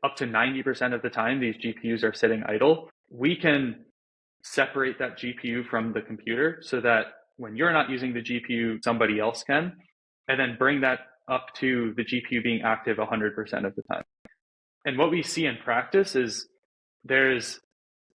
up to 90% of the time these GPUs are sitting idle, we can separate that GPU from the computer so that when you're not using the GPU, somebody else can, and then bring that up to the GPU being active 100% of the time. And what we see in practice is there's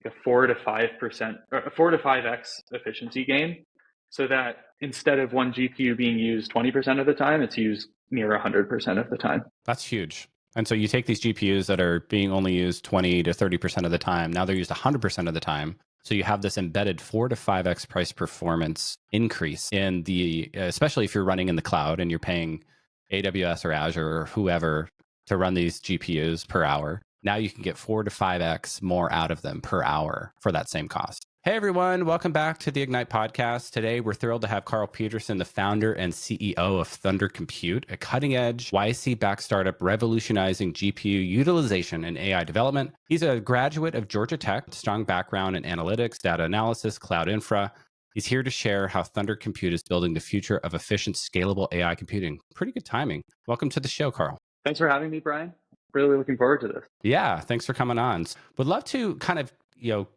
a 4 to 5% or a 4 to 5x efficiency gain, so that instead of one GPU being used 20% of the time, it's used near 100% of the time. That's huge. And so you take these GPUs that are being only used 20 to 30% of the time, now they're used 100% of the time. So you have this embedded 4 to 5x price performance increase in the, especially if you're running in the cloud and you're paying AWS or Azure or whoever to run these GPUs per hour. Now you can get 4 to 5x more out of them per hour for that same cost. Hey everyone, welcome back to the Ignite podcast. Today we're thrilled to have Carl Peterson, the founder and CEO of Thunder Compute, a cutting-edge YC-backed startup revolutionizing GPU utilization and AI development. He's a graduate of Georgia Tech, strong background in analytics, data analysis, cloud infra. He's here to share how Thunder Compute is building the future of efficient, scalable AI computing. Pretty good timing. Welcome to the show, Carl. Thanks for having me, Brian. Really looking forward to this. Yeah, thanks for coming on. Would love to kind of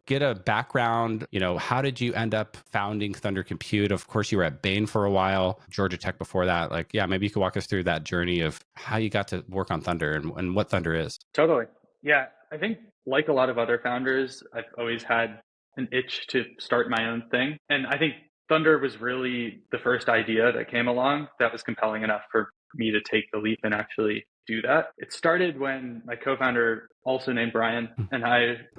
get a background, how did you end up founding Thunder Compute? Of course, you were at Bain for a while, Georgia Tech before that. Maybe you could walk us through that journey of how you got to work on Thunder and what Thunder is. Totally. Yeah, I think like a lot of other founders, I've always had an itch to start my own thing. And I think Thunder was really the first idea that came along that was compelling enough for me to take the leap and actually do that. It started when my co-founder, also named Brian, and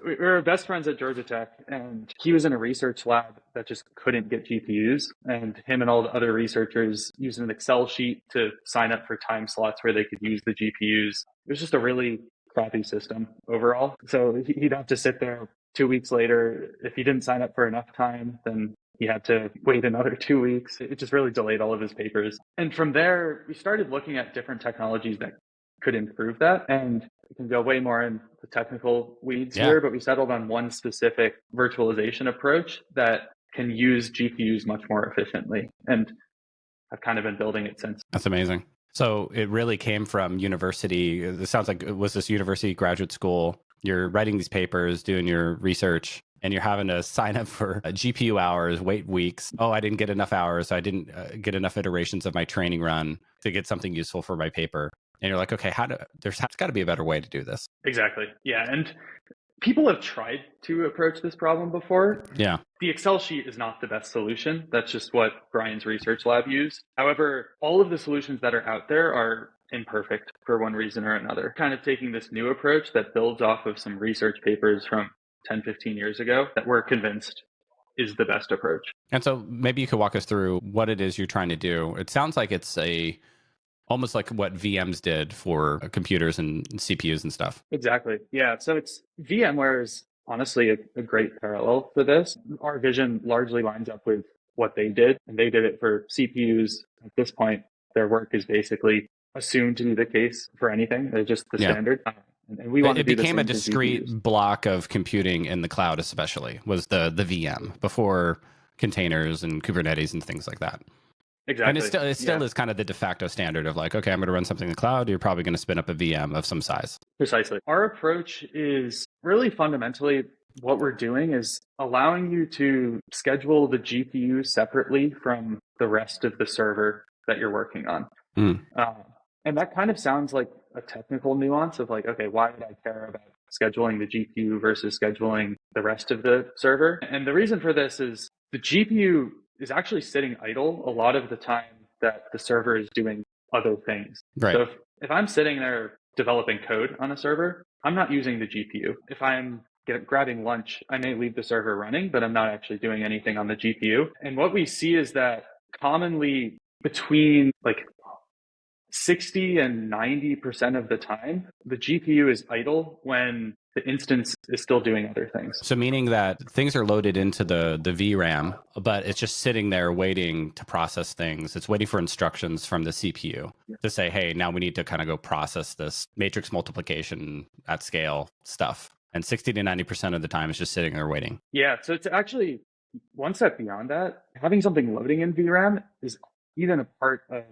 we were best friends at Georgia Tech, and he was in a research lab that just couldn't get GPUs, and him and all the other researchers used an Excel sheet to sign up for time slots where they could use the GPUs. It was just a really crappy system overall. So he'd have to sit there 2 weeks later. If he didn't sign up for enough time, then he had to wait another 2 weeks. It just really delayed all of his papers. And from there, we started looking at different technologies that could improve that. And we can go way more in the technical weeds here, but we settled on one specific virtualization approach that can use GPUs much more efficiently. And I've kind of been building it since. That's amazing. So it really came from university. It sounds like it was this university graduate school. You're writing these papers, doing your research, and you're having to sign up for GPU hours, wait weeks. Oh, I didn't get enough hours. I didn't get enough iterations of my training run to get something useful for my paper. And you're like, okay, there's got to be a better way to do this. Exactly. Yeah. And people have tried to approach this problem before. Yeah. The Excel sheet is not the best solution. That's just what Brian's research lab used. However, all of the solutions that are out there are imperfect for one reason or another. Kind of taking this new approach that builds off of some research papers from 10, 15 years ago that we're convinced is the best approach. And so maybe you could walk us through what it is you're trying to do. It sounds like it's almost like what VMs did for computers and CPUs and stuff. Exactly. Yeah. So VMware is honestly a great parallel for this. Our vision largely lines up with what they did, and they did it for CPUs. At this point, their work is basically assumed to be the case for anything. They're just the standard. And we want it became a discrete block of computing in the cloud, especially, was the VM before containers and Kubernetes and things like that. Exactly. And it still is kind of the de facto standard of like, okay, I'm going to run something in the cloud. You're probably going to spin up a VM of some size. Precisely. Our approach is really fundamentally what we're doing is allowing you to schedule the GPU separately from the rest of the server that you're working on. And that kind of sounds like a technical nuance of like, okay, why would I care about scheduling the GPU versus scheduling the rest of the server? And the reason for this is the GPU is actually sitting idle a lot of the time that the server is doing other things. Right. So if I'm sitting there developing code on a server, I'm not using the GPU. If I'm grabbing lunch, I may leave the server running, but I'm not actually doing anything on the GPU. And what we see is that commonly between like 60 and 90% of the time, the GPU is idle when the instance is still doing other things. So meaning that things are loaded into the VRAM, but it's just sitting there waiting to process things. It's waiting for instructions from the CPU to say, hey, now we need to kind of go process this matrix multiplication at scale stuff. And 60 to 90% of the time it's just sitting there waiting. Yeah, so it's actually one step beyond that. Having something loading in VRAM is even a part of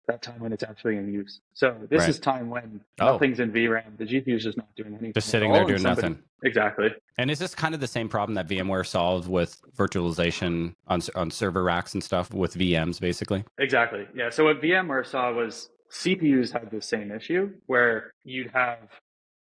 that time when it's actually in use. So this Right. is time when Oh, nothing's in VRAM. The GPU is just not doing just anything at sitting there all. And doing somebody, nothing. exactly, And is this kind of the same problem that VMware solved with virtualization on server racks and stuff with VMs, basically? exactly. Yeah. So what VMware saw was CPUs had the same issue where you'd have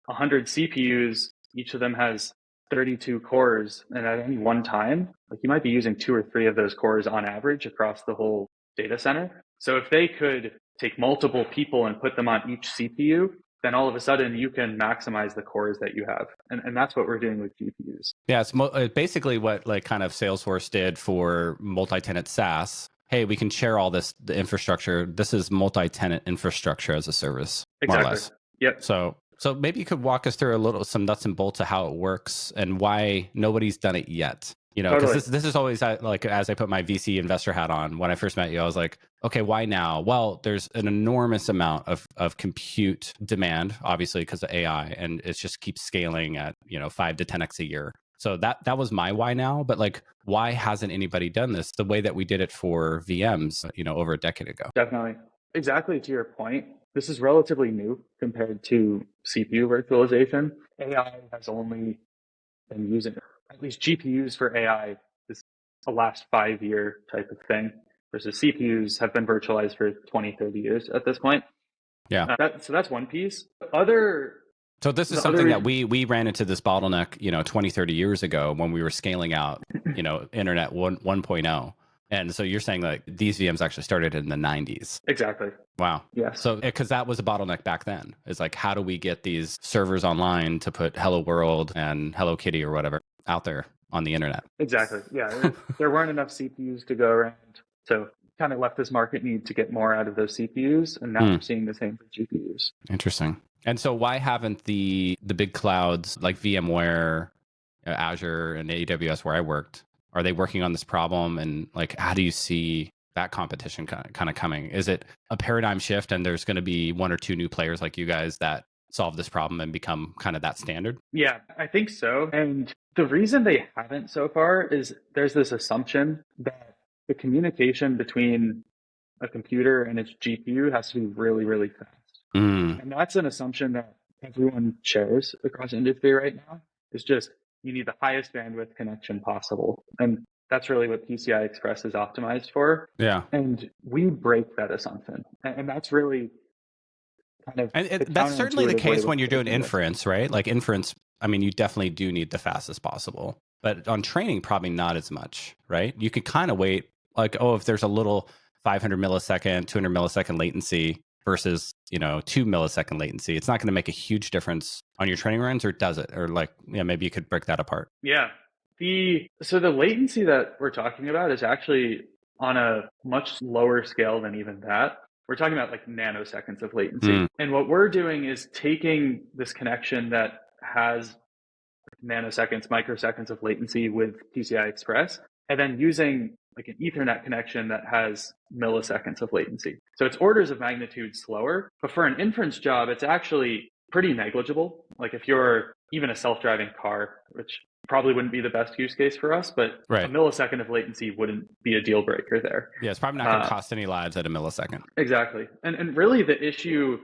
100 CPUs, each of them has 32 cores, and at any one time, like you might be using 2 or 3 of those cores on average across the whole data center. So if they could take multiple people and put them on each CPU, then all of a sudden you can maximize the cores that you have. And that's what we're doing with GPUs. Yeah, it's basically what like kind of Salesforce did for multi-tenant SaaS. Hey, we can share all the infrastructure. This is multi-tenant infrastructure as a service, more or Exactly. less. Yep. So maybe you could walk us through some nuts and bolts of how it works and why nobody's done it yet. You know, because Totally. this is always like as I put my VC investor hat on when I first met you, I was like, okay, why now? Well, there's an enormous amount of compute demand, obviously because of AI, and it just keeps scaling at 5 to 10x a year. So that was my why now. But like, why hasn't anybody done this the way that we did it for VMs, over a decade ago? Definitely. Exactly to your point. This is relatively new compared to CPU virtualization. AI has only been using, at least GPUs for AI is a last 5 year type of thing, versus CPUs have been virtualized for 20, 30 years at this point. Yeah. So that's one piece. So this is the other something that reason, we ran into this bottleneck, 20, 30 years ago when we were scaling out, internet 1.0. And so you're saying like these VMs actually started in the 90s. exactly. Wow. Yes. So, because that was a bottleneck back then, is like, how do we get these servers online to put Hello World and Hello Kitty or whatever out there on the internet? Exactly. Yeah. There weren't enough CPUs to go around. So kind of left this market need to get more out of those CPUs. And now we're seeing the same for GPUs. Interesting. And so why haven't the big clouds like VMware, Azure, and AWS where I worked, are they working on this problem? And like, how do you see that competition kind of coming? Is it a paradigm shift and there's going to be 1 or 2 new players like you guys that solve this problem and become kind of that standard? Yeah, I think so. And the reason they haven't so far is there's this assumption that the communication between a computer and its GPU has to be really, really fast. And that's an assumption that everyone shares across industry right now. It's just you need the highest bandwidth connection possible. And that's really what PCI Express is optimized for. Yeah. And we break that assumption. And that's really kind of And the that's certainly the counterintuitive way case to when you're doing approach this. inference, right? Like inference, I mean, you definitely do need the fastest possible. But on training, probably not as much, right? You could kind of wait, like, oh, if there's a little 500 millisecond, 200 millisecond latency versus, 2 millisecond latency, it's not going to make a huge difference on your training runs, or does it? Or like, yeah, maybe you could break that apart. Yeah. So the latency that we're talking about is actually on a much lower scale than even that. We're talking about like nanoseconds of latency. And what we're doing is taking this connection that has nanoseconds, microseconds of latency with PCI Express, and then using like an Ethernet connection that has milliseconds of latency. So it's orders of magnitude slower, but for an inference job, it's actually pretty negligible. Like if you're even a self-driving car, which probably wouldn't be the best use case for us, but a millisecond of latency wouldn't be a deal breaker there. Yeah, it's probably not going to cost any lives at a millisecond. Exactly. And really the issue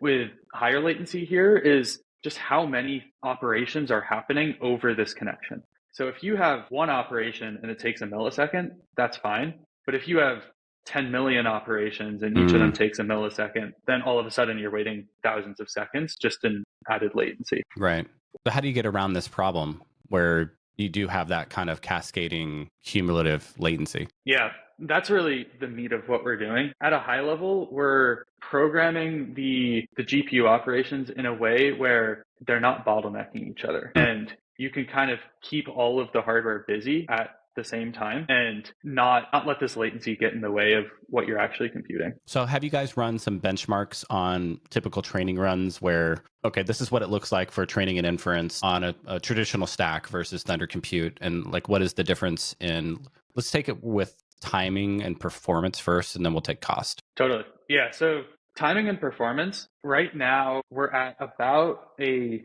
with higher latency here is just how many operations are happening over this connection. So if you have one operation and it takes a millisecond, that's fine. But if you have 10 million operations and each of them takes a millisecond, then all of a sudden you're waiting thousands of seconds just in added latency. Right. So how do you get around this problem where you do have that kind of cascading cumulative latency? Yeah, that's really the meat of what we're doing. At a high level, we're programming the GPU operations in a way where they're not bottlenecking each other. And you can kind of keep all of the hardware busy at the same time and not let this latency get in the way of what you're actually computing. So have you guys run some benchmarks on typical training runs where, okay, this is what it looks like for training and inference on a traditional stack versus Thunder Compute? And like, what is the difference in, let's take it with timing and performance first, and then we'll take cost. Totally. Yeah. So timing and performance, right now, we're at about a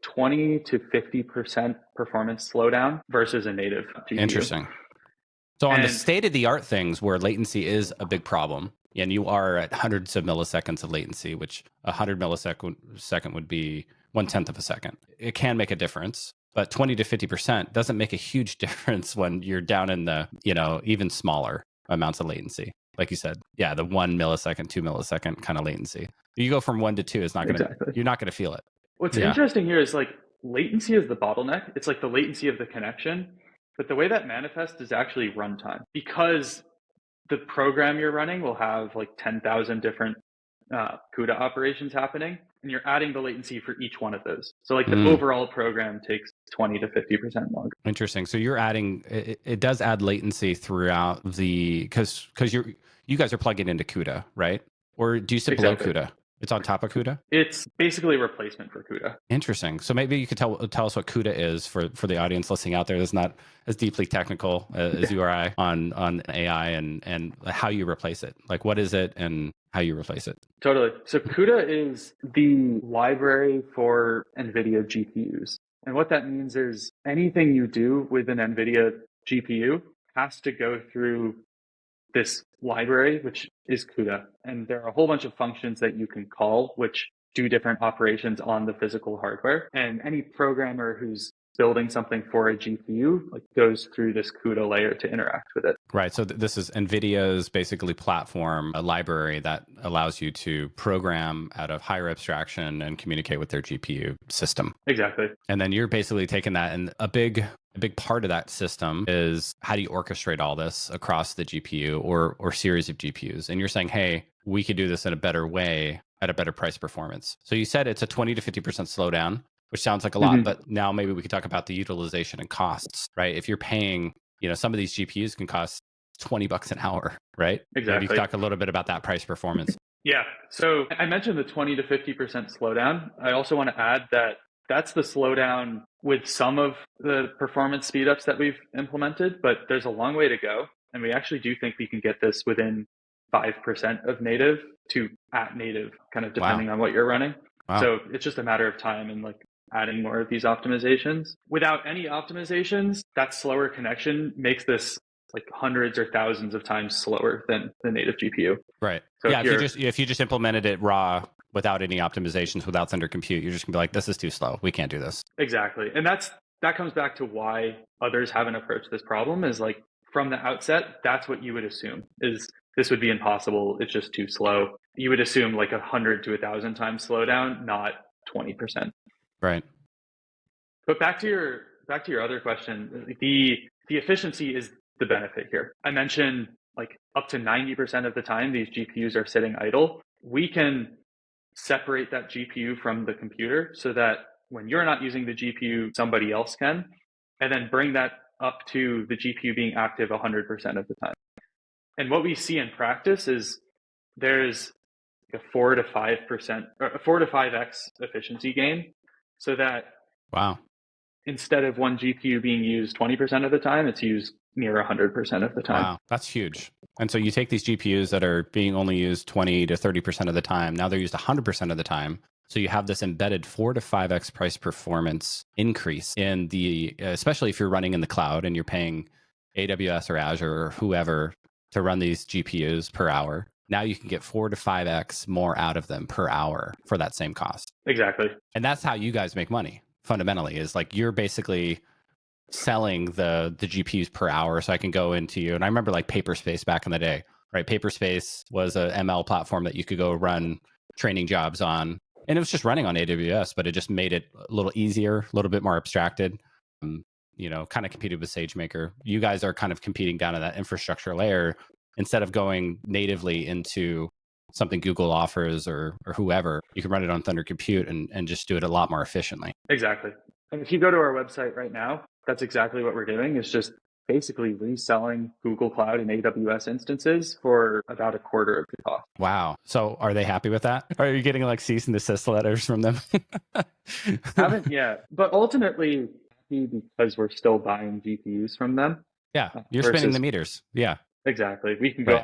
20 to 50% performance slowdown versus a native GPU. Interesting. So on the state of the art things where latency is a big problem, and you are at hundreds of milliseconds of latency, which 100 millisecond would be 1/10 of a second. It can make a difference, but 20 to 50% doesn't make a huge difference when you're down in the, even smaller amounts of latency. Like you said, yeah, the 1 millisecond, 2 millisecond kind of latency. You go from 1 to 2, Exactly. you're not going to feel it. What's Yeah. interesting here is like latency is the bottleneck. It's like the latency of the connection. But the way that manifests is actually runtime, because the program you're running will have like 10,000 different CUDA operations happening, and you're adding the latency for each one of those. So like the overall program takes 20 to 50% longer. Interesting. So you're adding, it does add latency throughout because you guys are plugging into CUDA, right? Or do you sit below CUDA? It's on top of CUDA? It's basically a replacement for CUDA. Interesting. So maybe you could tell us what CUDA is for the audience listening out there that's not as deeply technical as you or I on AI and how you replace it. Like, what is it and how you replace it? Totally. So CUDA is the library for NVIDIA GPUs. And what that means is anything you do with an NVIDIA GPU has to go through this library, which is CUDA. And there are a whole bunch of functions that you can call, which do different operations on the physical hardware. And any programmer who's building something for a GPU like goes through this CUDA layer to interact with it. Right. So this is NVIDIA's basically platform, a library that allows you to program out of higher abstraction and communicate with their GPU system. Exactly. And then you're basically taking that, and a big part of that system is how do you orchestrate all this across the GPU or series of GPUs? And you're saying, hey, we could do this in a better way at a better price performance. So you said it's a 20 to 50% slowdown, which sounds like a lot, but now maybe we could talk about the utilization and costs, right? If you're paying, some of these GPUs can cost $20 an hour, right? Exactly. Maybe you could talk a little bit about that price performance. Yeah. So I mentioned the 20 to 50% slowdown. I also want to add that that's the slowdown with some of the performance speedups that we've implemented, but there's a long way to go. And we actually do think we can get this within 5% of native to at native, kind of depending on what you're running. Wow. So it's just a matter of time and like adding more of these optimizations. Without any optimizations, that slower connection makes this like hundreds or thousands of times slower than the native GPU. Right. So yeah. If you just implemented it raw without any optimizations, without Thunder Compute, you're just gonna be like, this is too slow. We can't do this. Exactly. And that comes back to why others haven't approached this problem is like from the outset, that's what you would assume is this would be impossible. It's just too slow. You would assume like 100 to 1,000 times slowdown, not 20%. Right. But back to your other question, the efficiency is the benefit here. I mentioned like up to 90% of the time these GPUs are sitting idle. We can separate that GPU from the computer so that when you're not using the GPU, somebody else can, and then bring that up to the GPU being active 100% of the time. And what we see in practice is there's a 4 to 5% or a 4 to 5x efficiency gain, so that instead of one GPU being used 20% of the time, it's used near 100% of the time. Wow, that's huge. And so you take these GPUs that are being only used 20 to 30% of the time, now they're used 100% of the time. So you have this embedded 4 to 5x price performance increase in the, especially if you're running in the cloud and you're paying AWS or Azure or whoever to run these GPUs per hour. Now you can get 4 to 5x more out of them per hour for that same cost. Exactly. And that's how you guys make money fundamentally, is like you're basically selling the GPUs per hour. So I can go into you, and I remember like Paperspace back in the day, right? Paperspace was a ML platform that you could go run training jobs on, and it was just running on AWS, but it just made it a little easier, a little bit more abstracted. Kind of competed with SageMaker. You guys are kind of competing down at that infrastructure layer instead of going natively into something Google offers or whoever. You can run it on Thunder Compute and just do it a lot more efficiently. Exactly. And if you go to our website right now, that's exactly what we're doing. It's just basically reselling Google Cloud and AWS instances for about a quarter of the cost. Wow. So are they happy with that? Are you getting like cease and desist letters from them? Haven't yet. But ultimately, because we're still buying GPUs from them. Yeah. You're spinning the meters. Yeah. Exactly. We can go,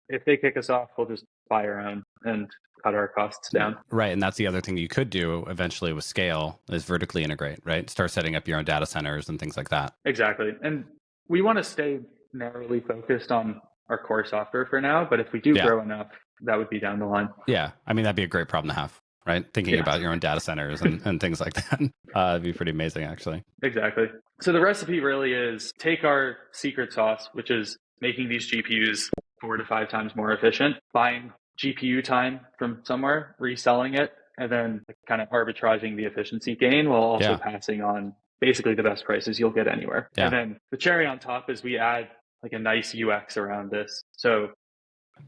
if they kick us off, we'll just buy our own and cut our costs down. Right. And that's the other thing you could do eventually with scale is vertically integrate, right? Start setting up your own data centers and things like that. Exactly. And we want to stay narrowly focused on our core software for now. But if we do grow enough, that would be down the line. Yeah. I mean, that'd be a great problem to have, right? Thinking about your own data centers and things like that. It'd be pretty amazing, actually. Exactly. So the recipe really is take our secret sauce, which is making these GPUs 4 to 5 times more efficient, buying GPU time from somewhere, reselling it, and then kind of arbitraging the efficiency gain while also passing on basically the best prices you'll get anywhere. And then the cherry on top is we add like a nice UX around this. So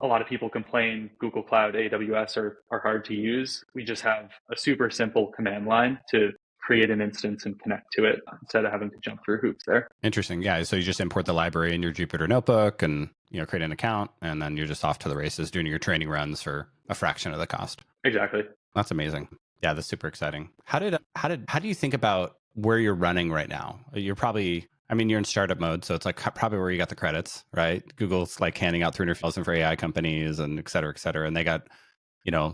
a lot of people complain Google Cloud, AWS are hard to use. We just have a super simple command line to create an instance and connect to it instead of having to jump through hoops there. Interesting. Yeah. So you just import the library in your Jupyter notebook and, create an account, and then you're just off to the races doing your training runs for a fraction of the cost. Exactly. That's amazing. Yeah, that's super exciting. How do you think about where you're running right now? You're probably, you're in startup mode, so it's like probably where you got the credits, right? Google's like handing out 300,000 for AI companies and et cetera, et cetera. And they got,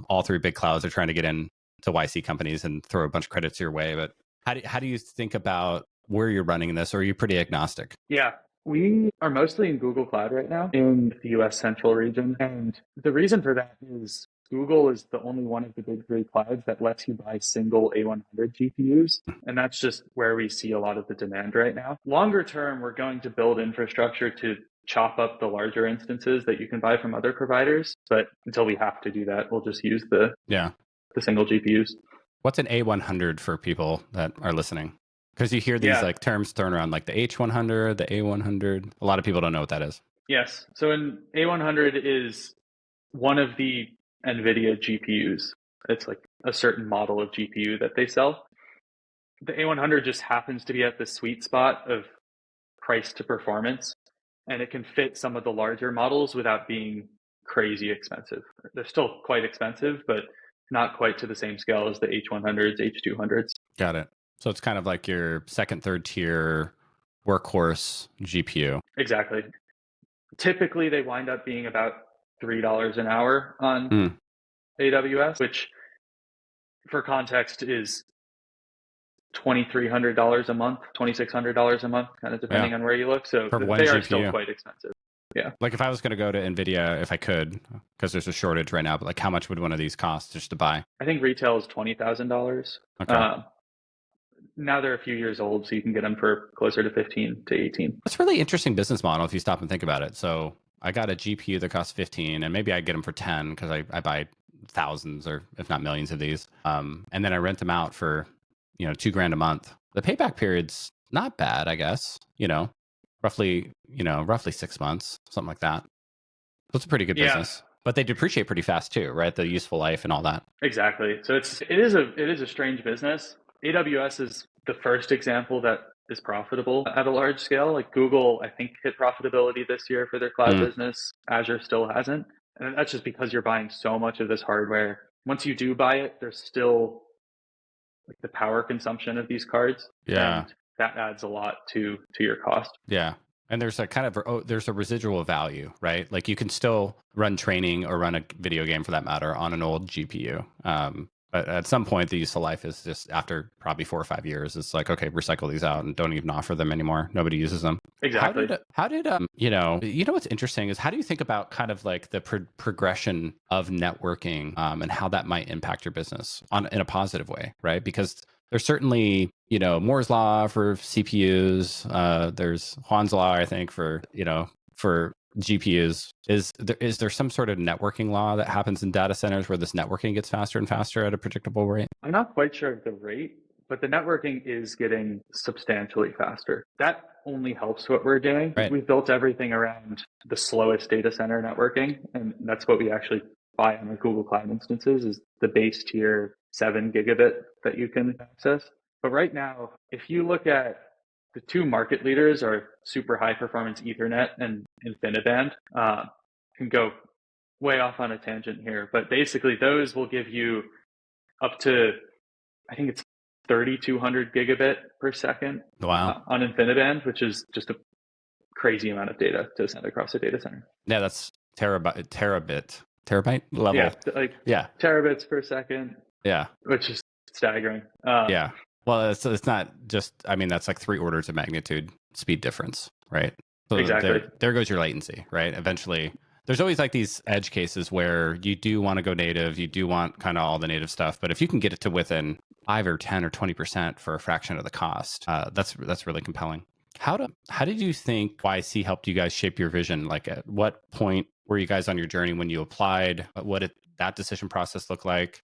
all 3 big clouds are trying to get in to YC companies and throw a bunch of credits your way. But how do you think about where you're running in this? Or are you pretty agnostic? Yeah, we are mostly in Google Cloud right now in the US Central region. And the reason for that is Google is the only one of the big 3 clouds that lets you buy single A100 GPUs. And that's just where we see a lot of the demand right now. Longer term, we're going to build infrastructure to chop up the larger instances that you can buy from other providers. But until we have to do that, we'll just use the single GPUs. What's an A100 for people that are listening? Because you hear these like terms thrown around, like the H100, the A100. A lot of people don't know what that is. Yes. So an A100 is one of the NVIDIA GPUs. It's like a certain model of GPU that they sell. The A100 just happens to be at the sweet spot of price to performance, and it can fit some of the larger models without being crazy expensive. They're still quite expensive, but not quite to the same scale as the H100s, H200s. Got it. So it's kind of like your second, third tier workhorse GPU. Exactly. Typically, they wind up being about $3 an hour on AWS, which for context is $2,300 a month, $2,600 a month, kind of depending on where you look. So they are still quite expensive. Yeah. Like if I was going to go to NVIDIA, if I could, because there's a shortage right now, but like how much would one of these cost just to buy? I think retail is $20,000. Okay. Now they're a few years old, so you can get them for closer to 15 to 18. That's a really interesting business model if you stop and think about it. So I got a GPU that costs 15, and maybe I get them for 10 because I buy thousands or if not millions of these. And then I rent them out for, $2,000 a month. The payback period's not bad, I guess, roughly 6 months, something like that. So it's a pretty good business. But they depreciate pretty fast too, right? The useful life and all that. Exactly. So it is a strange business. AWS is the first example that is profitable at a large scale. Like Google, I think, hit profitability this year for their cloud business. Azure still hasn't. And that's just because you're buying so much of this hardware. Once you do buy it, there's still like the power consumption of these cards. Yeah. And that adds a lot to your cost. Yeah. And there's a kind of, there's a residual value, right? Like you can still run training or run a video game for that matter on an old GPU. But at some point, the useful life is just after probably 4 or 5 years. It's like, okay, recycle these out and don't even offer them anymore. Nobody uses them. Exactly. How did what's interesting is how do you think about kind of like the progression of networking and how that might impact your business in a positive way, right? Because there's certainly, Moore's law for CPUs. There's Huan's law, I think, for GPUs. Is there some sort of networking law that happens in data centers where this networking gets faster and faster at a predictable rate? I'm not quite sure of the rate, but the networking is getting substantially faster. That only helps what we're doing. Right. We've built everything around the slowest data center networking, and that's what we actually buy on our Google Cloud instances is the base tier 7 gigabit that you can access. But right now, if you look at the 2 market leaders are super high performance Ethernet and InfiniBand. Can go way off on a tangent here, but basically those will give you up to, I think it's 3,200 gigabit per second on InfiniBand, which is just a crazy amount of data to send across a data center. Yeah, that's terabyte level. Yeah, terabits per second. Yeah, which is staggering. Yeah. Well, it's not just, that's like 3 orders of magnitude speed difference, right? So Exactly. there goes your latency, right? Eventually, there's always like these edge cases where you do want to go native, you do want kind of all the native stuff, but if you can get it to within 5 or 10 or 20% for a fraction of the cost, that's really compelling. How did you think YC helped you guys shape your vision? Like, at what point were you guys on your journey when you applied? What did that decision process look like?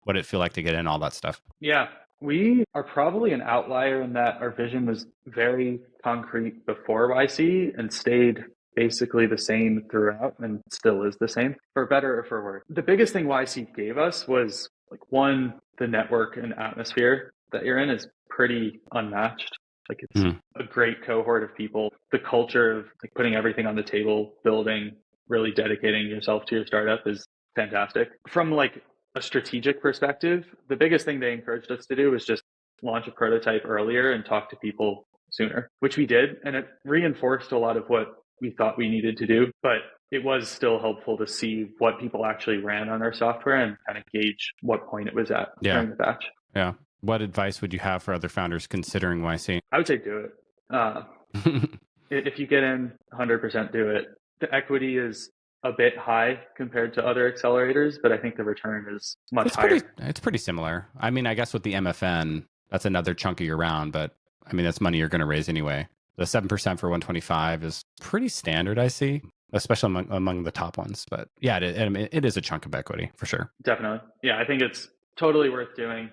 What did it feel like to get in, all that stuff? Yeah, we are probably an outlier in that our vision was very concrete before YC and stayed basically the same throughout and still is the same, for better or for worse. The biggest thing YC gave us was like, one, the network and atmosphere that you're in is pretty unmatched. Like, it's a great cohort of people. The culture of like putting everything on the table, building, really dedicating yourself to your startup is fantastic. From like a strategic perspective, the biggest thing they encouraged us to do was just launch a prototype earlier and talk to people sooner, which we did. And it reinforced a lot of what we thought we needed to do. But it was still helpful to see what people actually ran on our software and kind of gauge what point it was at during the batch. Yeah. What advice would you have for other founders considering YC? I would say do it. If you get in, 100% do it. The equity is a bit high compared to other accelerators, but I think the return is much higher. It's pretty similar. I mean, I guess with the MFN, that's another chunk of your round, but I mean, that's money you're going to raise anyway. The 7% for 125 is pretty standard, I see, especially among the top ones. But yeah, it is a chunk of equity for sure. Definitely. Yeah, I think it's totally worth doing.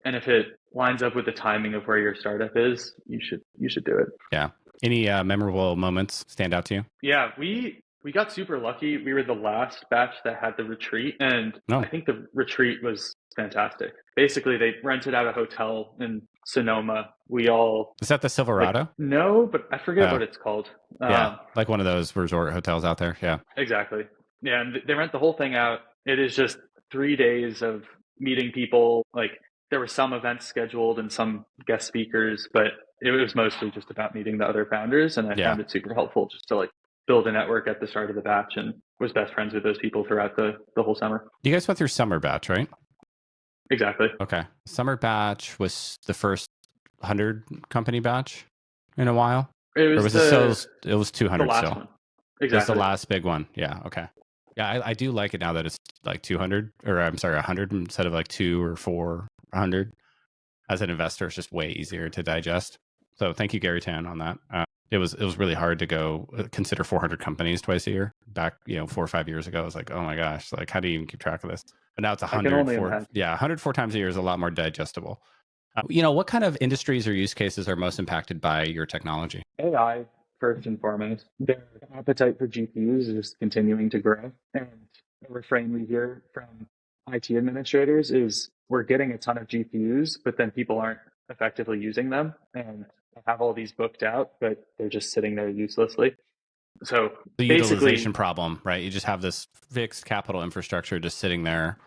And if it lines up with the timing of where your startup is, you should do it. Yeah. Any memorable moments stand out to you? Yeah, we got super lucky. We were the last batch that had the retreat, and I think the retreat was fantastic. Basically, they rented out a hotel in Sonoma. Is that the Silverado? No, but I forget what it's called. Yeah, like one of those resort hotels out there. Yeah, exactly. Yeah, and they rent the whole thing out. It is just 3 days of meeting people. Like, there were some events scheduled and some guest speakers, but it was mostly just about meeting the other founders. And I found it super helpful just to like build a network at the start of the batch, and was best friends with those people throughout the whole summer. You guys went through summer batch, right? Exactly. Okay. Summer batch was the first 100 company batch in a while? It was 200 the last still? one. Exactly. It's the last big one. Yeah. Okay. Yeah, I do like it now that it's like 200, or I'm sorry, 100 instead of like 2 or 4, 100. As an investor, it's just way easier to digest. So thank you, Gary Tan, on that. It was really hard to go consider 400 companies twice a year. Back 4 or 5 years ago, I was like, oh my gosh, like how do you even keep track of this? But now it's 104. Yeah, 104 times a year is a lot more digestible. What kind of industries or use cases are most impacted by your technology? AI, first and foremost. Their appetite for GPUs is just continuing to grow. And a refrain we hear from IT administrators is, we're getting a ton of GPUs, but then people aren't effectively using them and have all these booked out, but they're just sitting there uselessly. So the utilization problem, right? You just have this fixed capital infrastructure just sitting there.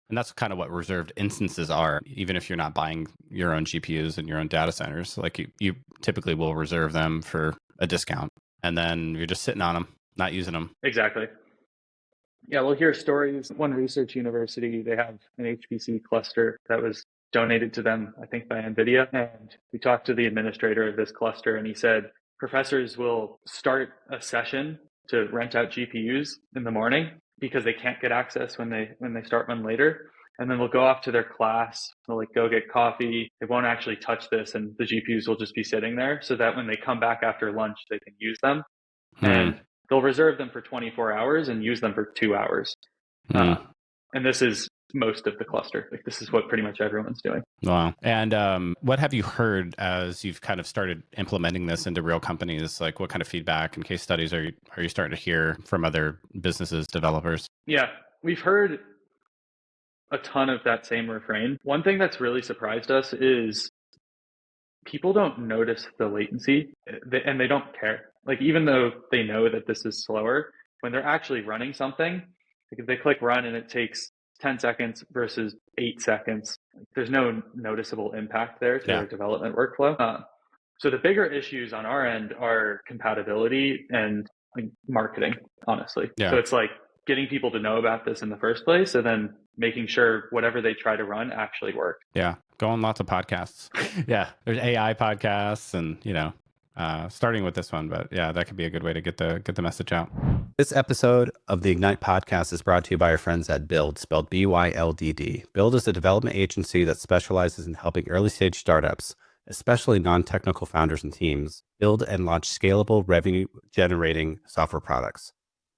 And that's kind of what reserved instances are. Even if you're not buying your own GPUs and your own data centers, like you typically will reserve them for a discount. And then you're just sitting on them, not using them. Exactly. Yeah, we'll hear stories. One research university, they have an HPC cluster that was donated to them, I think, by NVIDIA. And we talked to the administrator of this cluster, and he said professors will start a session to rent out GPUs in the morning because they can't get access when they start one later. And then they'll go off to their class, they'll like go get coffee. They won't actually touch this, and the GPUs will just be sitting there so that when they come back after lunch, they can use them. And they'll reserve them for 24 hours and use them for 2 hours. And this is most of the cluster. Like, this is what pretty much everyone's doing. Wow. And what have you heard as you've kind of started implementing this into real companies? Like, what kind of feedback and case studies are you starting to hear from other businesses, developers? Yeah, we've heard a ton of that same refrain. One thing that's really surprised us is people don't notice the latency, and they don't care. Like, even though they know that this is slower, when they're actually running something, like if they click run and it takes 10 seconds versus 8 seconds, there's no noticeable impact there to their development workflow. So the bigger issues on our end are compatibility and like marketing, honestly. So it's like getting people to know about this in the first place, and then making sure whatever they try to run actually works. Yeah. Go on lots of podcasts. Yeah. There's AI podcasts and, starting with this one, but yeah, that could be a good way to get the message out. This episode of the Ignite podcast is brought to you by our friends at Build, spelled BYLDD. Build is a development agency that specializes in helping early stage startups, especially non-technical founders and teams, build and launch scalable revenue generating software products.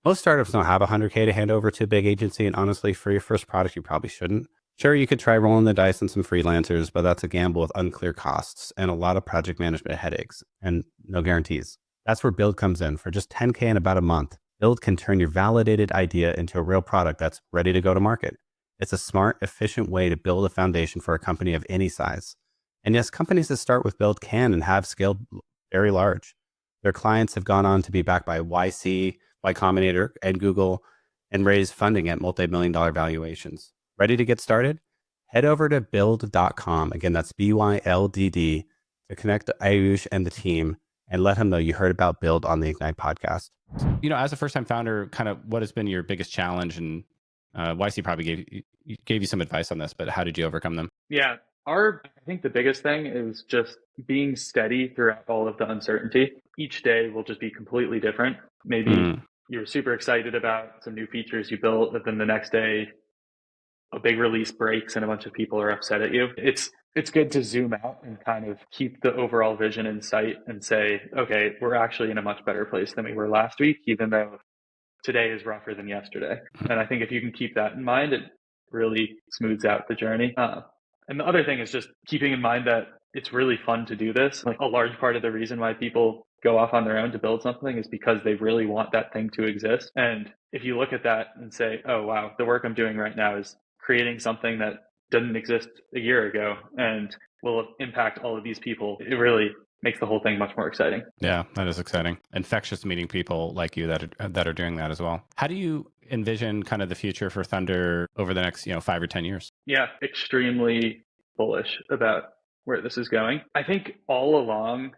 Most startups don't have $100K to hand over to a big agency, and honestly, for your first product, you probably shouldn't. Sure, you could try rolling the dice on some freelancers, but that's a gamble with unclear costs and a lot of project management headaches and no guarantees. That's where Build comes in. For just $10K in about a month, Build can turn your validated idea into a real product that's ready to go to market. It's a smart, efficient way to build a foundation for a company of any size. And yes, companies that start with Build can and have scaled very large. Their clients have gone on to be backed by YC, Y Combinator, and Google, and raise funding at multi-million-dollar valuations. Ready to get started? Head over to build.com. Again, that's BYLDD, to connect Ayush and the team and let him know you heard about Build on the Ignite podcast. You know, as a first-time founder, kind of what has been your biggest challenge? And YC probably gave you some advice on this, but how did you overcome them? Yeah. I think the biggest thing is just being steady throughout all of the uncertainty. Each day will just be completely different. Maybe you're super excited about some new features you built, but then the next day a big release breaks and a bunch of people are upset at you. It's good to zoom out and kind of keep the overall vision in sight and say, okay, we're actually in a much better place than we were last week, even though today is rougher than yesterday. And I think if you can keep that in mind, it really smooths out the journey. And the other thing is just keeping in mind that it's really fun to do this. Like, a large part of the reason why people go off on their own to build something is because they really want that thing to exist. And if you look at that and say, oh, wow, the work I'm doing right now is creating something that didn't exist a year ago and will impact all of these people, it really makes the whole thing much more exciting. Yeah, that is exciting. Infectious meeting people like you that are doing that as well. How do you envision kind of the future for Thunder over the next 5 or 10 years? Yeah, extremely bullish about where this is going. I think all along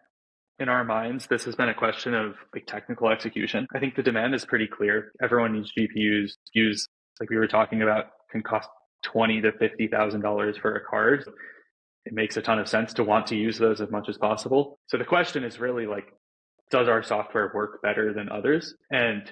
in our minds, this has been a question of like technical execution. I think the demand is pretty clear. Everyone needs GPUs. GPUs, like we were talking about, can cost $20,000 to $50,000 for a card. It makes a ton of sense to want to use those as much as possible. So the question is really like, does our software work better than others? And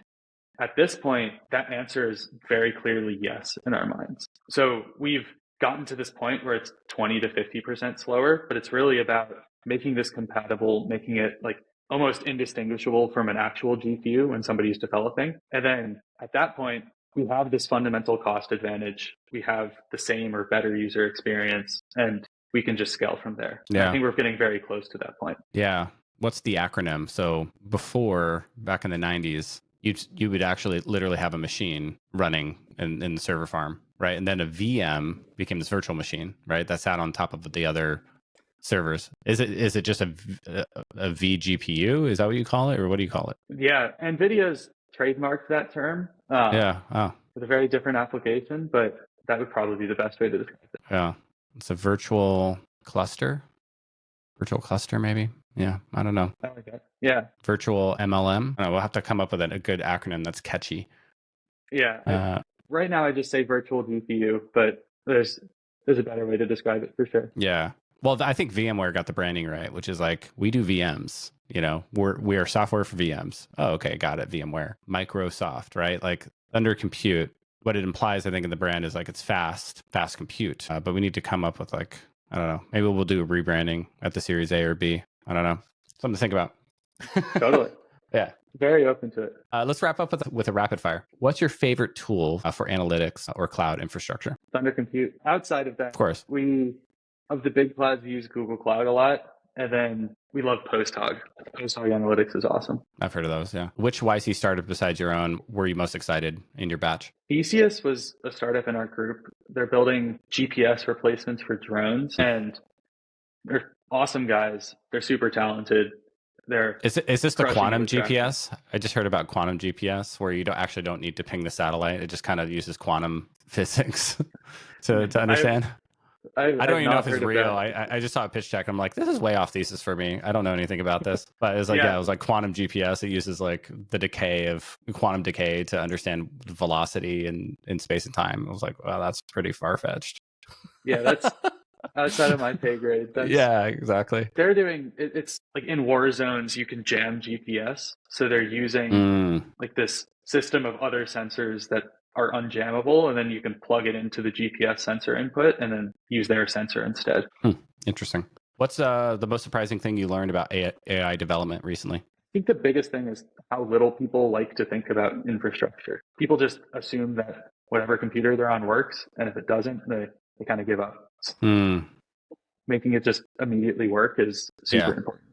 at this point, that answer is very clearly yes in our minds. So we've gotten to this point where it's 20 to 50% slower, but it's really about making this compatible, making it like almost indistinguishable from an actual GPU when somebody's developing. And then at that point, we have this fundamental cost advantage. We have the same or better user experience, and we can just scale from there. Yeah. I think we're getting very close to that point. Yeah. What's the acronym? So before, back in the 90s, you would actually literally have a machine running in the server farm, right? And then a VM became this virtual machine, right? That sat on top of the other servers. Is it just a vGPU? Is that what you call it, or what do you call it? Yeah, NVIDIA's trademarked that term. Yeah. Oh. With a very different application, but that would probably be the best way to describe it. Yeah. It's a virtual cluster. Virtual cluster, maybe. Yeah, I don't know. I like that. Yeah. Virtual MLM. I don't know, we'll have to come up with a good acronym that's catchy. Yeah. Right now, I just say virtual GPU, but there's a better way to describe it for sure. Yeah. Well, I think VMware got the branding right, which is like, we do VMs. We are software for VMs. Oh, okay, got it. VMware, Microsoft, right? Like Thunder Compute. What it implies, I think, in the brand is like it's fast compute. But we need to come up with like, I don't know. Maybe we'll do a rebranding at the Series A or B. I don't know. Something to think about. Totally. Yeah. Very open to it. Let's wrap up with a rapid fire. What's your favorite tool for analytics or cloud infrastructure? Thunder Compute. Outside of that, Of course. Of the big clouds, we use Google Cloud a lot. And then we love PostHog. PostHog Analytics is awesome. I've heard of those, yeah. Which YC startup besides your own were you most excited in your batch? Theseus was a startup in our group. They're building GPS replacements for drones, and they're awesome guys. They're super talented. Is this the quantum GPS? GPS? I just heard about quantum GPS, where you don't need to ping the satellite. It just kind of uses quantum physics to understand. I don't even know if it's real. I just saw a pitch deck. I'm like, this is way off thesis for me. I don't know anything about this. But it was like, it was like quantum GPS. It uses like the quantum decay to understand velocity in space and time. I was like, wow, that's pretty far-fetched. Yeah, outside of my pay grade. Yeah, exactly. They're doing it's like in war zones you can jam GPS, so they're using Mm, like this system of other sensors that are unjammable, and then you can plug it into the GPS sensor input and then use their sensor instead. interesting. What's the most surprising thing you learned about AI development recently? I think the biggest thing is how little people like to think about infrastructure. People just assume that whatever computer they're on works, and if it doesn't, they kind of give up. Hmm. Making it just immediately work is super Yeah. important.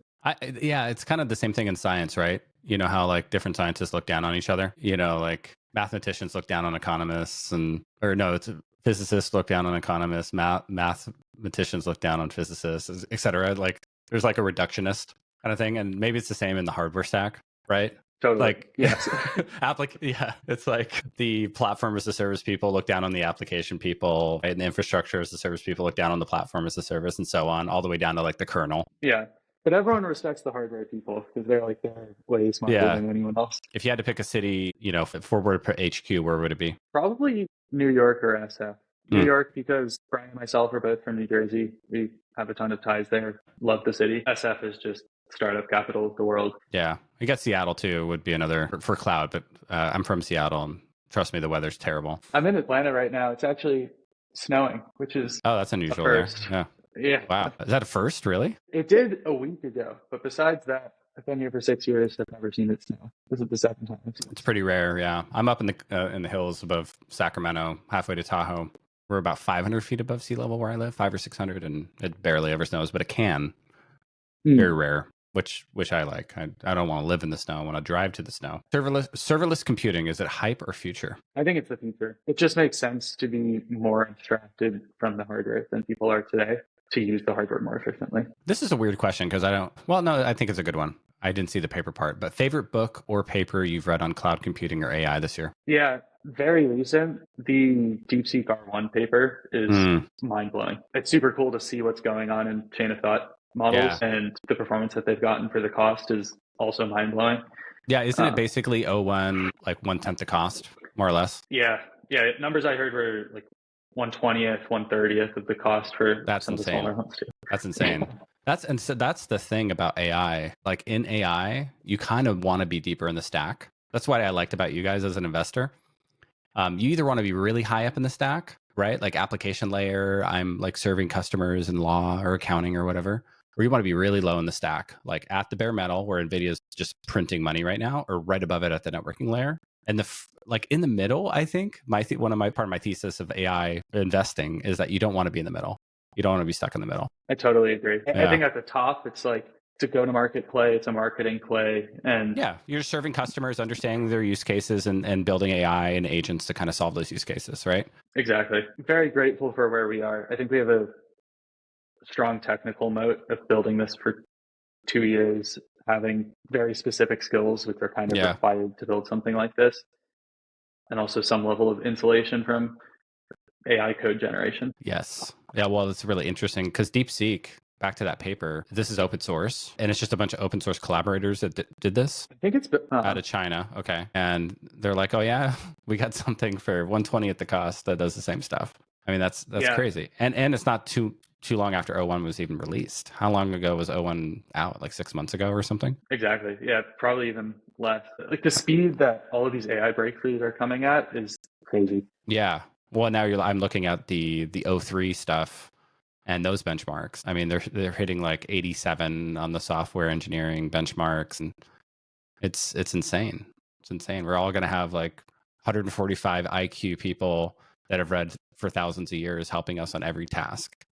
Yeah, it's kind of the same thing in science, right? You know how like different scientists look down on each other? You know, like mathematicians look down on economists or no, it's physicists look down on economists, mathematicians look down on physicists, et cetera. Like there's like a reductionist kind of thing. And maybe it's the same in the hardware stack, right? Totally. Like Yes. it's like the platform as a service people look down on the application people, right? And the infrastructure as a service people look down on the platform as a service, and so on, all the way down to like the kernel. Yeah. But everyone respects the hardware people because they're way smarter than anyone else. If you had to pick a city, you know, for WordPress HQ, where would it be? Probably New York or SF. New York because Brian and myself are both from New Jersey. We have a ton of ties there. Love the city. SF is just startup capital of the world. Yeah, I guess Seattle too would be another for cloud, but I'm from Seattle, and trust me, the weather's terrible. I'm in Atlanta right now. It's actually snowing, which is that's unusual a there. first. Yeah. Yeah. Wow, is that a first? Really? It did a week ago, but besides that, I've been here for 6 years. I've never seen it snow. This is the second time I've seen it. It's pretty rare. Yeah, I'm up in the hills above Sacramento, halfway to Tahoe. We're about 500 feet above sea level where I live, 500 or 600, and it barely ever snows, but it can. Very rare, which I like. I don't want to live in the snow. I want to drive to the snow. Serverless computing, is it hype or future? I think it's the future. It just makes sense to be more abstracted from the hardware than people are today to use the hardware more efficiently. This is a weird question because I think it's a good one. I didn't see the paper part, but favorite book or paper you've read on cloud computing or AI this year? Yeah, very recent. The DeepSeek R1 paper is mind-blowing. It's super cool to see what's going on in chain of thought models, and the performance that they've gotten for the cost is also mind-blowing. Yeah, isn't it basically O1 like 1/10 the cost, more or less? Yeah. Numbers I heard were like 1/20th, 1/30th of the cost for some of the smaller ones too. That's insane. That's the thing about AI. Like in AI, you kind of want to be deeper in the stack. That's what I liked about you guys as an investor. You either want to be really high up in the stack, right? Like application layer, I'm like serving customers in law or accounting or whatever, or you want to be really low in the stack, like at the bare metal where NVIDIA is just printing money right now, or right above it at the networking layer. And like in the middle, I think part of my thesis of AI investing is that you don't want to be in the middle. You don't want to be stuck in the middle. I totally agree. I think at the top, it's like it's a go-to-market play. It's a marketing play. And yeah, you're serving customers, understanding their use cases and building AI and agents to kind of solve those use cases, right? Exactly. Very grateful for where we are. I think we have a strong technical moat of building this for 2 years, having very specific skills, which are kind of required to build something like this. And also some level of insulation from AI code generation. Yes. Yeah, well, it's really interesting because DeepSeek, back to that paper, this is open source, and it's just a bunch of open source collaborators that did this. I think it's out of China. Okay. And they're like, oh, yeah, we got something for 1/20 at the cost that does the same stuff. I mean, that's crazy. And it's not too long after O1 was even released. How long ago was O1 out? Like 6 months ago or something? Exactly. Yeah, probably even less. Like the speed that all of these AI breakthroughs are coming at is crazy. Yeah. Well, now I'm looking at the O3 stuff and those benchmarks. I mean, they're hitting like 87 on the software engineering benchmarks, and it's insane. It's insane. We're all going to have like 145 IQ people that have read for thousands of years helping us on every task.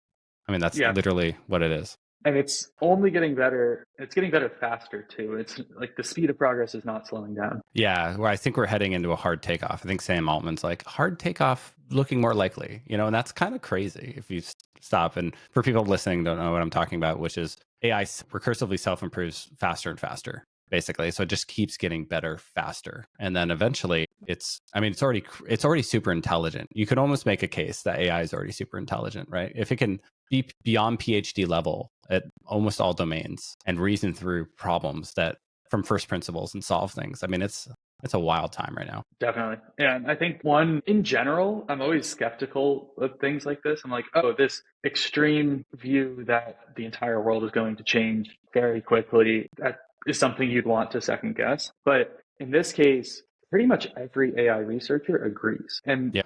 I mean, that's literally what it is. And it's only getting better. It's getting better faster too. It's like the speed of progress is not slowing down. Yeah, where I think we're heading into a hard takeoff. I think Sam Altman's like, hard takeoff looking more likely, and that's kind of crazy if you stop. And for people listening, don't know what I'm talking about, which is AI recursively self-improves faster and faster, basically. So it just keeps getting better faster. And then eventually it's already super intelligent. You could almost make a case that AI is already super intelligent, right? If it can be beyond PhD level at almost all domains and reason through problems that from first principles and solve things. I mean, it's It's a wild time right now. Definitely. And I think in general, I'm always skeptical of things like this. I'm like, oh, this extreme view that the entire world is going to change very quickly, that is something you'd want to second guess. But in this case, pretty much every AI researcher agrees. And Yeah.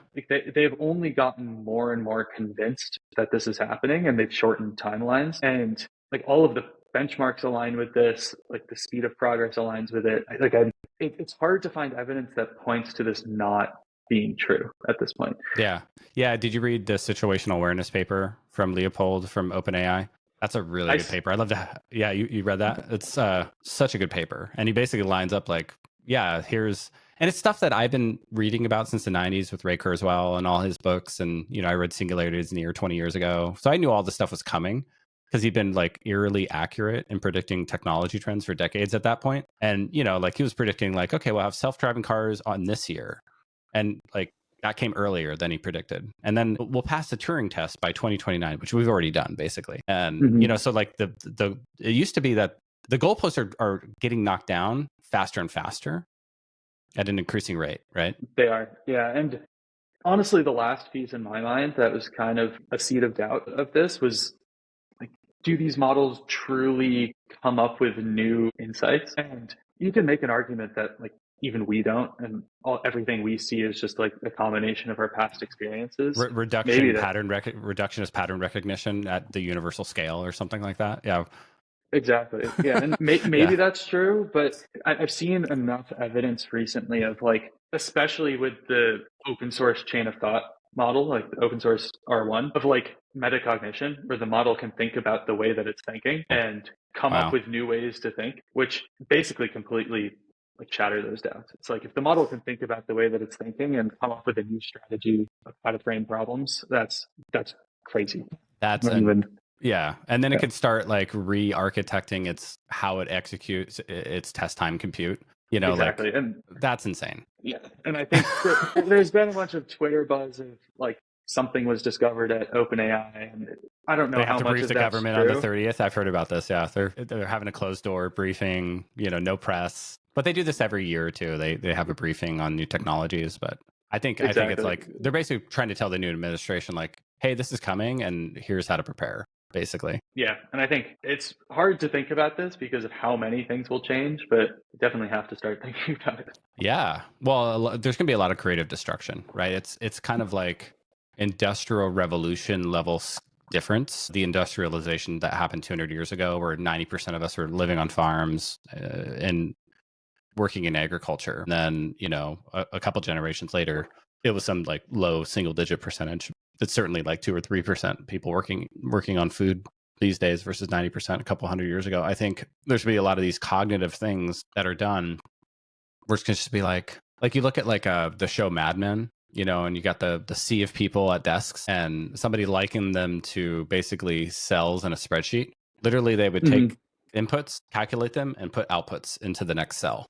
they've only gotten more and more convinced that this is happening, and they've shortened timelines. And like all of the benchmarks align with this, like the speed of progress aligns with it. It's hard to find evidence that points to this not being true at this point. Yeah. Yeah. Did you read the situational awareness paper from Leopold from OpenAI? That's a really good paper. I'd love to. Yeah, you read that? It's such a good paper. And he basically lines up like, yeah, and it's stuff that I've been reading about since the 90s with Ray Kurzweil and all his books. And, I read Singularity's Near 20 years ago. So I knew all this stuff was coming because he'd been like eerily accurate in predicting technology trends for decades at that point. And, like he was predicting like, okay, we'll have self-driving cars on this year. And like, that came earlier than he predicted. And then we'll pass the Turing test by 2029, which we've already done basically. And, so like it used to be that the goalposts are getting knocked down faster and faster at an increasing rate, right? They are. Yeah. And honestly, the last piece in my mind that was kind of a seed of doubt of this was like, do these models truly come up with new insights? And you can make an argument that like, even we don't, and everything we see is just like a combination of our past experiences. Reductionist pattern recognition at the universal scale or something like that. Yeah, exactly. Yeah, and maybe that's true, but I've seen enough evidence recently of like, especially with the open source chain of thought model, like the open source R1, of like metacognition, where the model can think about the way that it's thinking and come up with new ways to think, which basically completely like shatter those doubts. It's like if the model can think about the way that it's thinking and come up with a new strategy of how to frame problems, that's crazy. Yeah. And then it could start like re-architecting how it executes its test time compute. Exactly. And that's insane. Yeah. And I think there's been a bunch of Twitter buzz of like something was discovered at OpenAI, and I don't know how much of that's true. They have to brief the government on the 30th. I've heard about this. Yeah. They're having a closed door briefing, no press. But they do this every year or two. They have a briefing on new technologies. But I think it's like they're basically trying to tell the new administration like, hey, this is coming and here's how to prepare, basically. Yeah. And I think it's hard to think about this because of how many things will change, but you definitely have to start thinking about it. Yeah. Well, there's going to be a lot of creative destruction, right? It's kind of like industrial revolution level difference. The industrialization that happened 200 years ago where 90% of us were living on farms and working in agriculture. And then, a couple generations later, it was some like low single digit percentage. It's certainly like 2 or 3% people working on food these days versus 90% a couple hundred years ago. I think there's going to be a lot of these cognitive things that are done where it's going to just be like you look at like the show Mad Men, and you got the sea of people at desks and somebody likened them to basically cells in a spreadsheet. Literally, they would take inputs, calculate them, and put outputs into the next cell.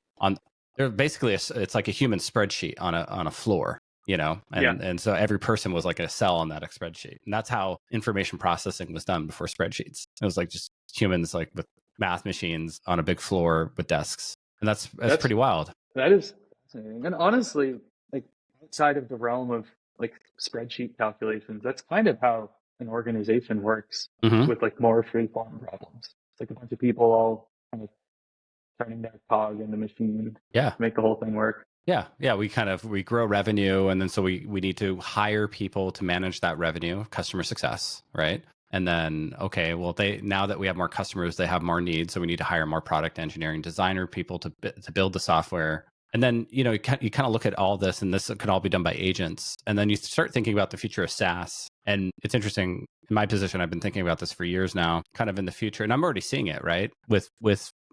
They're basically it's like a human spreadsheet on a floor, and so every person was like a cell on that spreadsheet, and that's how information processing was done before spreadsheets. It was like just humans like with math machines on a big floor with desks, and that's pretty wild. That is fascinating, and honestly, like outside of the realm of like spreadsheet calculations, that's kind of how an organization works with like more free-form problems. It's like a bunch of people all kind of turning their cog in the machine to make the whole thing work. Yeah. We grow revenue, and then so we need to hire people to manage that revenue, customer success, right? And then, okay, well, now that we have more customers, they have more needs, so we need to hire more product engineering designer people to build the software. And then, you kind of look at all this, and this could all be done by agents. And then you start thinking about the future of SaaS. And it's interesting, in my position, I've been thinking about this for years now, kind of in the future, and I'm already seeing it, right? With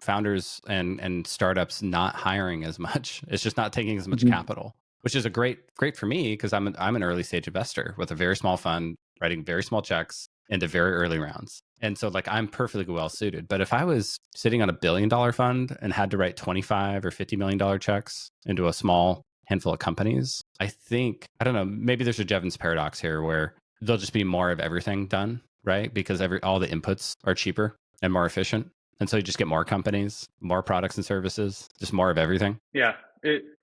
founders and startups not hiring as much. It's just not taking as much capital, which is great for me because I'm an early stage investor with a very small fund, writing very small checks into very early rounds. And so like I'm perfectly well suited. But if I was sitting on $1 billion fund and had to write $25 or $50 million checks into a small handful of companies, I don't know, maybe there's a Jevons paradox here where there'll just be more of everything done, right? Because all the inputs are cheaper and more efficient. And so you just get more companies, more products and services, just more of everything. Yeah.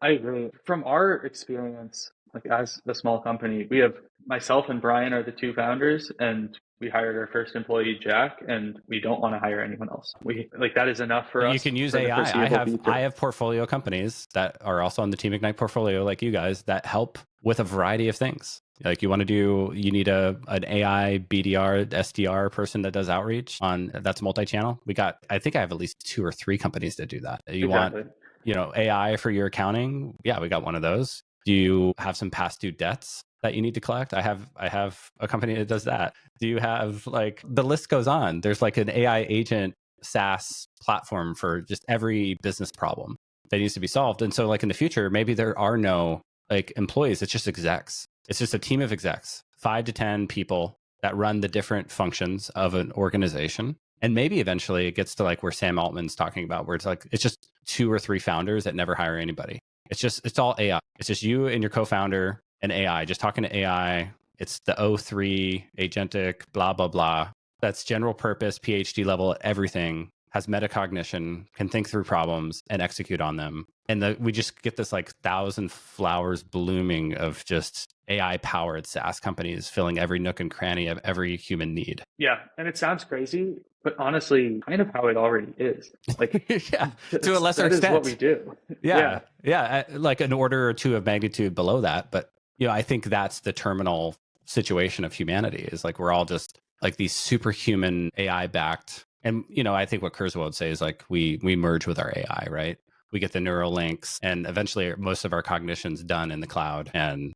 I agree. From our experience, like as a small company, we have myself and Brian are the two founders, and we hired our first employee, Jack, and we don't want to hire anyone else. We like that is enough for You us can use for the AI. foreseeable I future. have portfolio companies that are also on the Team Ignite portfolio, like you guys, that help with a variety of things. Like you need an AI BDR SDR person that does outreach on that's multi-channel. I think I have at least 2 or 3 companies that do that. You want, Exactly. AI for your accounting? Yeah, we got one of those. Do you have some past due debts that you need to collect? I have a company that does that. Do you have, like, the list goes on. There's like an AI agent SaaS platform for just every business problem that needs to be solved. And so, like, in the future, maybe there are no like employees. It's just execs. It's just a team of execs, 5 to 10 people that run the different functions of an organization. And maybe eventually it gets to like where Sam Altman's talking about, where it's just 2 or 3 founders that never hire anybody. It's all AI. It's just you and your co-founder and AI, just talking to AI. It's the O3 agentic, blah, blah, blah. That's general purpose, PhD level, everything, has metacognition, can think through problems and execute on them. And we just get this like 1,000 flowers blooming of just AI powered SaaS companies filling every nook and cranny of every human need. Yeah, and it sounds crazy, but honestly, kind of how it already is. Like, yeah, to a lesser that extent. is what we do. Yeah, like an order or two of magnitude below that. But I think that's the terminal situation of humanity, is like we're all just like these superhuman AI backed. And I think what Kurzweil would say is like we merge with our AI, right? We get the neural links, and eventually most of our cognition's done in the cloud. And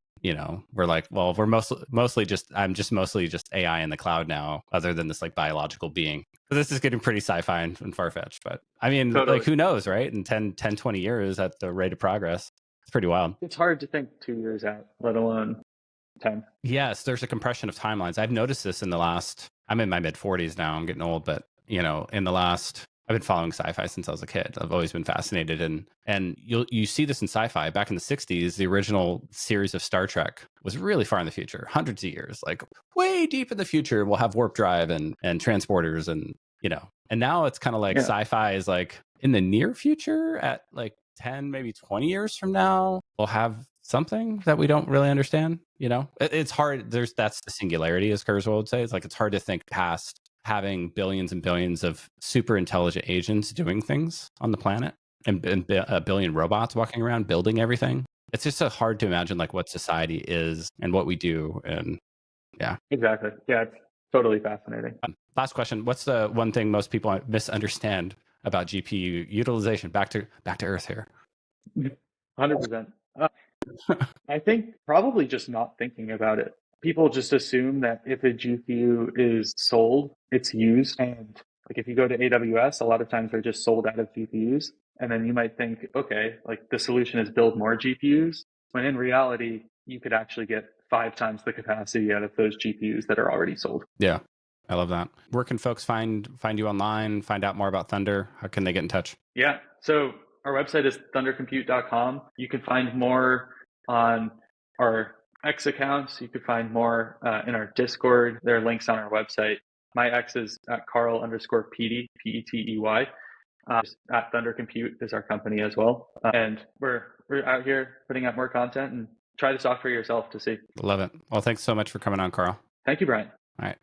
we're like, well, we're mostly just AI in the cloud now, other than this like biological being. But this is getting pretty sci-fi and far-fetched. But I mean, Totally. like, who knows, right? In 20 years at the rate of progress, it's pretty wild. It's hard to think 2 years out, let alone 10. Yes, there's a compression of timelines. I've noticed this I'm in my mid 40s now. I'm getting old, but in the last, I've been following sci-fi since I was a kid. I've always been fascinated, and you see this in sci-fi. Back in the 60s, the original series of Star Trek was really far in the future, hundreds of years, like way deep in the future. We'll have warp drive and transporters, and and now it's kind of like sci-fi is like in the near future, at like 10, maybe 20 years from now, we'll have something that we don't really understand. It's hard. That's the singularity, as Kurzweil would say. It's like it's hard to think past having billions and billions of super intelligent agents doing things on the planet, and a billion robots walking around building everything. It's just so hard to imagine like what society is and what we do. And yeah, exactly. Yeah, it's totally fascinating. Last question: what's the one thing most people misunderstand about GPU utilization? Back to earth here. 100%. I think probably just not thinking about it. People just assume that if a GPU is sold, it's used. And like if you go to AWS, a lot of times they're just sold out of GPUs. And then you might think, okay, like the solution is build more GPUs. When in reality, you could actually get 5 times the capacity out of those GPUs that are already sold. Yeah, I love that. Where can folks find you online, find out more about Thunder? How can they get in touch? Yeah, so our website is thundercompute.com. You can find more on our X accounts. You can find more in our Discord. There are links on our website. My X is at Carl_Petey, Petey. At Thunder Compute is our company as well. And we're out here putting out more content, and try the software yourself to see. Love it. Well, thanks so much for coming on, Carl. Thank you, Brian. All right.